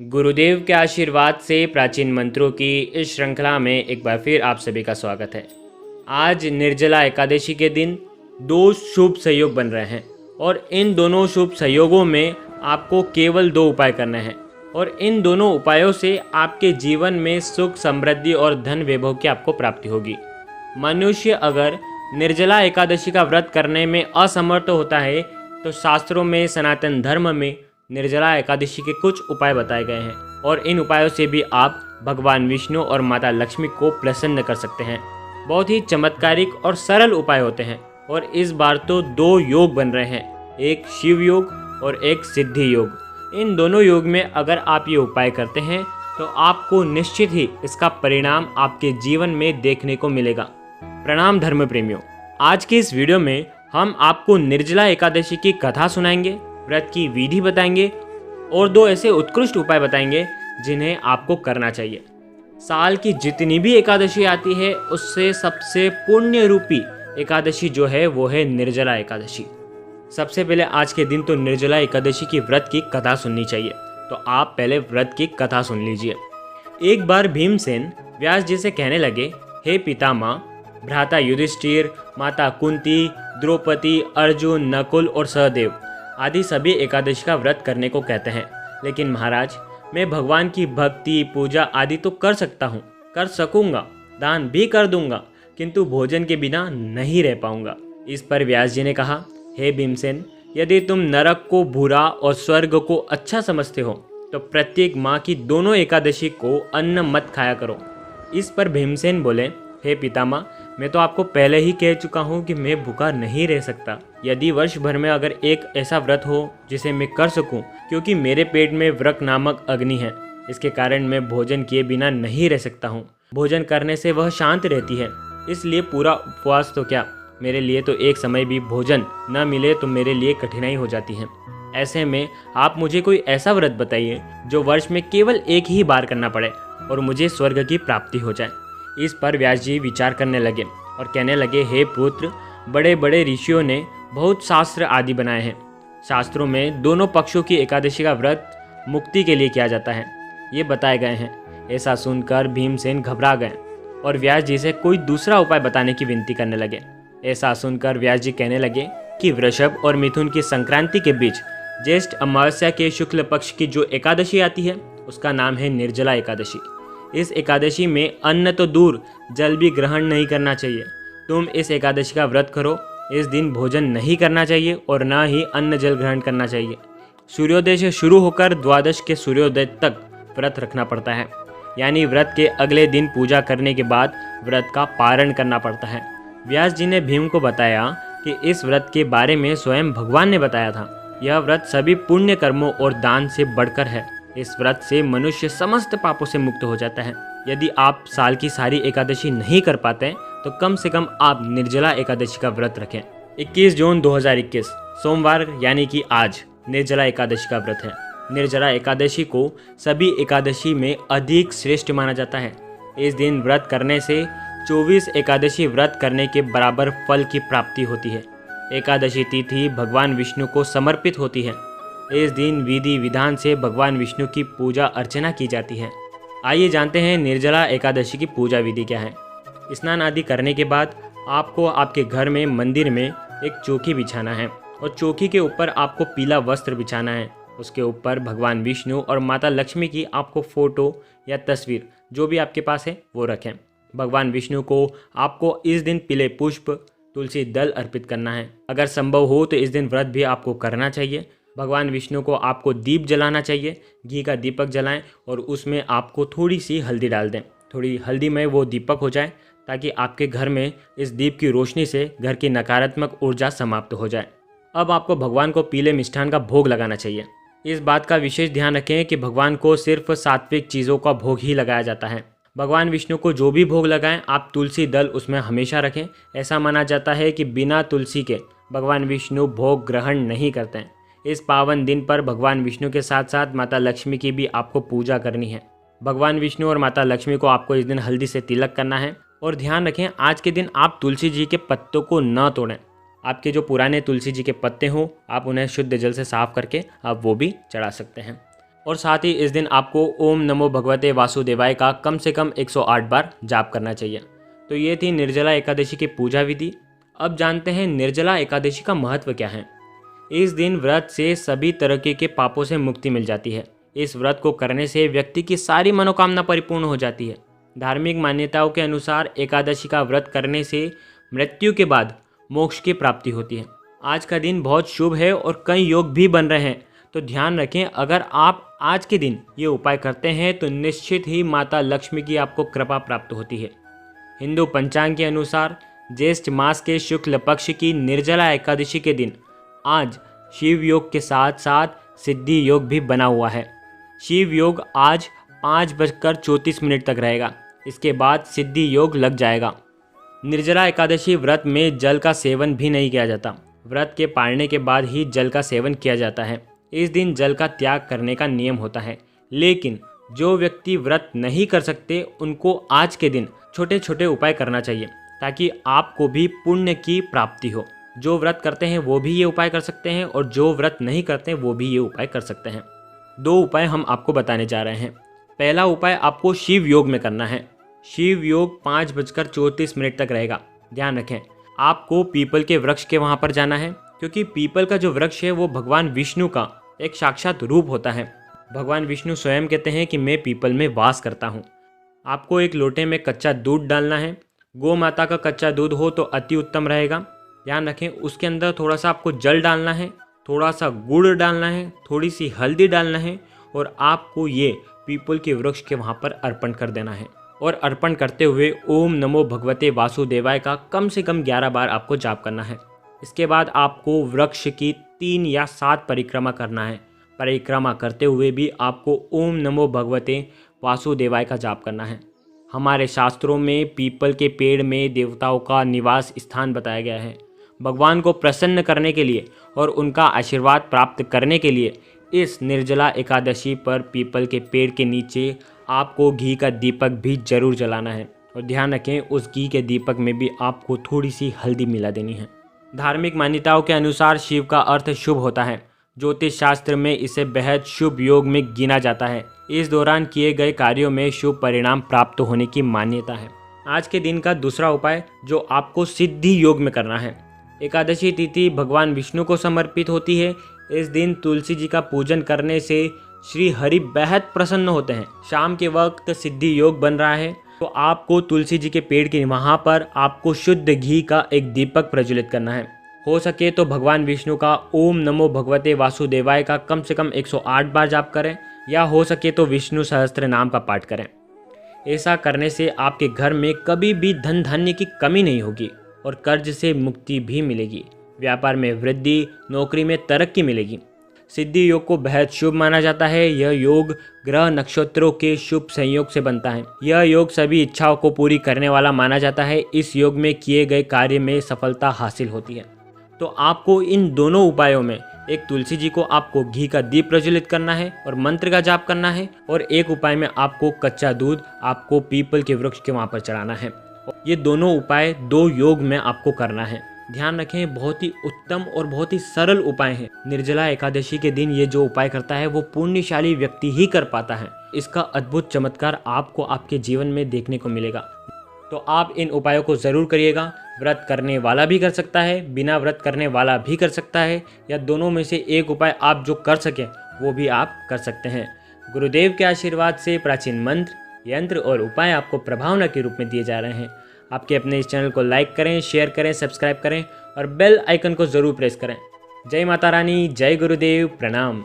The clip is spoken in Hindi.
गुरुदेव के आशीर्वाद से प्राचीन मंत्रों की इस श्रृंखला में एक बार फिर आप सभी का स्वागत है। आज निर्जला एकादशी के दिन दो शुभ संयोग बन रहे हैं और इन दोनों शुभ संयोगों में आपको केवल दो उपाय करने हैं और इन दोनों उपायों से आपके जीवन में सुख, समृद्धि और धन वैभव की आपको प्राप्ति होगी। मनुष्य अगर निर्जला एकादशी का व्रत करने में असमर्थ होता है तो शास्त्रों में, सनातन धर्म में निर्जला एकादशी के कुछ उपाय बताए गए हैं और इन उपायों से भी आप भगवान विष्णु और माता लक्ष्मी को प्रसन्न कर सकते हैं। बहुत ही चमत्कारिक और सरल उपाय होते हैं और इस बार तो दो योग बन रहे हैं, एक शिव योग और एक सिद्धि योग। इन दोनों योग में अगर आप ये उपाय करते हैं तो आपको निश्चित ही इसका परिणाम आपके जीवन में देखने को मिलेगा। प्रणाम धर्म प्रेमियों, आज के इस वीडियो में हम आपको निर्जला एकादशी की कथा सुनाएंगे, व्रत की विधि बताएंगे और दो ऐसे उत्कृष्ट उपाय बताएंगे जिन्हें आपको करना चाहिए। साल की जितनी भी एकादशी आती है उससे सबसे पुण्य रूपी एकादशी जो है वो है निर्जला एकादशी। सबसे पहले आज के दिन तो निर्जला एकादशी की व्रत की कथा सुननी चाहिए, तो आप पहले व्रत की कथा सुन लीजिए। एक बार भीमसेन व्यास जी से कहने लगे, हे पितामह, भ्राता युधिष्ठिर, माता कुंती, द्रौपदी, अर्जुन, नकुल और सहदेव आदि सभी एकादशी का व्रत करने को कहते हैं, लेकिन महाराज मैं भगवान की भक्ति, पूजा आदि तो कर सकता हूँ, कर सकूँगा, दान भी कर दूंगा, किंतु भोजन के बिना नहीं रह पाऊंगा। इस पर व्यास जी ने कहा, हे भीमसेन, यदि तुम नरक को बुरा और स्वर्ग को अच्छा समझते हो तो प्रत्येक माह की दोनों एकादशी को अन्न मत खाया करो। इस पर भीमसेन बोले, हे पितामह, मैं तो आपको पहले ही कह चुका हूँ कि मैं भूखा नहीं रह सकता। यदि वर्ष भर में अगर एक ऐसा व्रत हो जिसे मैं कर सकूँ, क्योंकि मेरे पेट में व्रत नामक अग्नि है, इसके कारण मैं भोजन किए बिना नहीं रह सकता हूँ। भोजन करने से वह शांत रहती है, इसलिए पूरा उपवास तो क्या, मेरे लिए तो एक समय भी भोजन न मिले तो मेरे लिए कठिनाई हो जाती है। ऐसे में आप मुझे कोई ऐसा व्रत बताइए जो वर्ष में केवल एक ही बार करना पड़े और मुझे स्वर्ग की प्राप्ति हो जाए। इस पर व्यास जी विचार करने लगे और कहने लगे, हे पुत्र, बड़े बड़े ऋषियों ने बहुत शास्त्र आदि बनाए हैं। शास्त्रों में दोनों पक्षों की एकादशी का व्रत मुक्ति के लिए किया जाता है, ये बताए गए हैं। ऐसा सुनकर भीमसेन घबरा गए और व्यास जी से कोई दूसरा उपाय बताने की विनती करने लगे। ऐसा सुनकर व्यास जी कहने लगे कि वृषभ और मिथुन की संक्रांति के बीच ज्येष्ठ अमावस्या के शुक्ल पक्ष की जो एकादशी आती है उसका नाम है निर्जला एकादशी। इस एकादशी में अन्न तो दूर, जल भी ग्रहण नहीं करना चाहिए। तुम इस एकादशी का व्रत करो। इस दिन भोजन नहीं करना चाहिए और न ही अन्न जल ग्रहण करना चाहिए। सूर्योदय से शुरू होकर द्वादश के सूर्योदय तक व्रत रखना पड़ता है, यानी व्रत के अगले दिन पूजा करने के बाद व्रत का पारण करना पड़ता है। व्यास जी ने भीम को बताया कि इस व्रत के बारे में स्वयं भगवान ने बताया था। यह व्रत सभी पुण्य कर्मों और दान से बढ़कर है। इस व्रत से मनुष्य समस्त पापों से मुक्त हो जाता है। यदि आप साल की सारी एकादशी नहीं कर पाते तो कम से कम आप निर्जला एकादशी का व्रत रखें। 21 जून 2021 सोमवार यानी कि आज निर्जला एकादशी का व्रत है। निर्जला एकादशी को सभी एकादशी में अधिक श्रेष्ठ माना जाता है। इस दिन व्रत करने से 24 एकादशी व्रत करने के बराबर फल की प्राप्ति होती है। एकादशी तिथि भगवान विष्णु को समर्पित होती है। इस दिन विधि विधान से भगवान विष्णु की पूजा अर्चना की जाती है। आइए जानते हैं निर्जला एकादशी की पूजा विधि क्या है। स्नान आदि करने के बाद आपको आपके घर में मंदिर में एक चौकी बिछाना है और चौकी के ऊपर आपको पीला वस्त्र बिछाना है। उसके ऊपर भगवान विष्णु और माता लक्ष्मी की आपको फोटो या तस्वीर जो भी आपके पास है वो रखें। भगवान विष्णु को आपको इस दिन पीले पुष्प, तुलसी दल अर्पित करना है। अगर संभव हो तो इस दिन व्रत भी आपको करना चाहिए। भगवान विष्णु को आपको दीप जलाना चाहिए। घी का दीपक जलाएं और उसमें आपको थोड़ी सी हल्दी डाल दें। थोड़ी हल्दी में वो दीपक हो जाए ताकि आपके घर में इस दीप की रोशनी से घर की नकारात्मक ऊर्जा समाप्त हो जाए। अब आपको भगवान को पीले मिष्ठान का भोग लगाना चाहिए। इस बात का विशेष ध्यान रखें कि भगवान को सिर्फ सात्विक चीज़ों का भोग ही लगाया जाता है। भगवान विष्णु को जो भी भोग लगाएं आप तुलसी दल उसमें हमेशा रखें। ऐसा माना जाता है कि बिना तुलसी के भगवान विष्णु भोग ग्रहण नहीं करते हैं। इस पावन दिन पर भगवान विष्णु के साथ साथ माता लक्ष्मी की भी आपको पूजा करनी है। भगवान विष्णु और माता लक्ष्मी को आपको इस दिन हल्दी से तिलक करना है। और ध्यान रखें, आज के दिन आप तुलसी जी के पत्तों को न तोड़ें। आपके जो पुराने तुलसी जी के पत्ते हों आप उन्हें शुद्ध जल से साफ करके आप वो भी चढ़ा सकते हैं। और साथ ही इस दिन आपको ओम नमो भगवते वासुदेवाय का कम से कम 108 बार जाप करना चाहिए। तो ये थी निर्जला एकादशी की पूजा विधि। अब जानते हैं निर्जला एकादशी का महत्व क्या है। इस दिन व्रत से सभी तरह के पापों से मुक्ति मिल जाती है। इस व्रत को करने से व्यक्ति की सारी मनोकामना परिपूर्ण हो जाती है। धार्मिक मान्यताओं के अनुसार एकादशी का व्रत करने से मृत्यु के बाद मोक्ष की प्राप्ति होती है। आज का दिन बहुत शुभ है और कई योग भी बन रहे हैं। तो ध्यान रखें, अगर आप आज के दिन ये उपाय करते हैं तो निश्चित ही माता लक्ष्मी की आपको कृपा प्राप्त होती है। हिंदू पंचांग के अनुसार ज्येष्ठ मास के शुक्ल पक्ष की निर्जला एकादशी के दिन आज शिव योग के साथ साथ सिद्धि योग भी बना हुआ है। शिव योग आज 5:34 तक रहेगा। इसके बाद सिद्धि योग लग जाएगा। निर्जला एकादशी व्रत में जल का सेवन भी नहीं किया जाता। व्रत के पालने के बाद ही जल का सेवन किया जाता है। इस दिन जल का त्याग करने का नियम होता है। लेकिन जो व्यक्ति व्रत नहीं कर सकते उनको आज के दिन छोटे छोटे उपाय करना चाहिए ताकि आपको भी पुण्य की प्राप्ति हो। जो व्रत करते हैं वो भी ये उपाय कर सकते हैं और जो व्रत नहीं करते वो भी ये उपाय कर सकते हैं। 2 उपाय हम आपको बताने जा रहे हैं। पहला उपाय आपको शिव योग में करना है। शिव योग 5:34 तक रहेगा। ध्यान रखें, आपको पीपल के वृक्ष के वहाँ पर जाना है, क्योंकि पीपल का जो वृक्ष है वो भगवान विष्णु का एक साक्षात रूप होता है। भगवान विष्णु स्वयं कहते हैं कि मैं पीपल में वास करता हूँ। आपको एक लोटे में कच्चा दूध डालना है। गौ माता का कच्चा दूध हो तो अति उत्तम रहेगा। ध्यान रखें, उसके अंदर थोड़ा सा आपको जल डालना है, थोड़ा सा गुड़ डालना है, थोड़ी सी हल्दी डालना है और आपको ये पीपल के वृक्ष के वहाँ पर अर्पण कर देना है। और अर्पण करते हुए ओम नमो भगवते वासुदेवाय का कम से कम 11 बार आपको जाप करना है। इसके बाद आपको वृक्ष की 3 या 7 परिक्रमा करना है। परिक्रमा करते हुए भी आपको ओम नमो भगवते वासुदेवाय का जाप करना है। हमारे शास्त्रों में पीपल के पेड़ में देवताओं का निवास स्थान बताया गया है। भगवान को प्रसन्न करने के लिए और उनका आशीर्वाद प्राप्त करने के लिए इस निर्जला एकादशी पर पीपल के पेड़ के नीचे आपको घी का दीपक भी जरूर जलाना है। और ध्यान रखें, उस घी के दीपक में भी आपको थोड़ी सी हल्दी मिला देनी है। धार्मिक मान्यताओं के अनुसार शिव का अर्थ शुभ होता है। ज्योतिष शास्त्र में इसे बेहद शुभ योग में गिना जाता है। इस दौरान किए गए कार्यों में शुभ परिणाम प्राप्त होने की मान्यता है। आज के दिन का दूसरा उपाय जो आपको सिद्धि योग में करना है। एकादशी तिथि भगवान विष्णु को समर्पित होती है। इस दिन तुलसी जी का पूजन करने से श्री हरि बेहद प्रसन्न होते हैं। शाम के वक्त सिद्धि योग बन रहा है तो आपको तुलसी जी के पेड़ के वहाँ पर आपको शुद्ध घी का एक दीपक प्रज्वलित करना है। हो सके तो भगवान विष्णु का ओम नमो भगवते वासुदेवाय का कम से कम 108 बार जाप करें या हो सके तो विष्णु सहस्त्र नाम का पाठ करें। ऐसा करने से आपके घर में कभी भी धन धान्य की कमी नहीं होगी और कर्ज से मुक्ति भी मिलेगी। व्यापार में वृद्धि, नौकरी में तरक्की मिलेगी। सिद्धि योग को बेहद शुभ माना जाता है। यह योग ग्रह नक्षत्रों के शुभ संयोग से बनता है। यह योग सभी इच्छाओं को पूरी करने वाला माना जाता है। इस योग में किए गए कार्य में सफलता हासिल होती है। तो आपको इन दोनों उपायों में एक तुलसी जी को आपको घी का दीप प्रज्वलित करना है और मंत्र का जाप करना है, और एक उपाय में आपको कच्चा दूध आपको पीपल के वृक्ष के वहाँ पर चढ़ाना है। ये दोनों उपाय 2 योग में आपको करना है। ध्यान रखें, बहुत ही उत्तम और बहुत ही सरल उपाय हैं। निर्जला एकादशी के दिन ये जो उपाय करता है वो पुण्यशाली व्यक्ति ही कर पाता है। इसका अद्भुत चमत्कार आपको आपके जीवन में देखने को मिलेगा। तो आप इन उपायों को ज़रूर करिएगा। व्रत करने वाला भी कर सकता है, बिना व्रत करने वाला भी कर सकता है, या दोनों में से एक उपाय आप जो कर सकें वो भी आप कर सकते हैं। गुरुदेव के आशीर्वाद से प्राचीन मंत्र, यंत्र और उपाय आपको प्रभावना के रूप में दिए जा रहे हैं। आपके अपने इस चैनल को लाइक करें, शेयर करें, सब्सक्राइब करें और बेल आइकन को ज़रूर प्रेस करें। जय माता रानी, जय गुरुदेव, प्रणाम।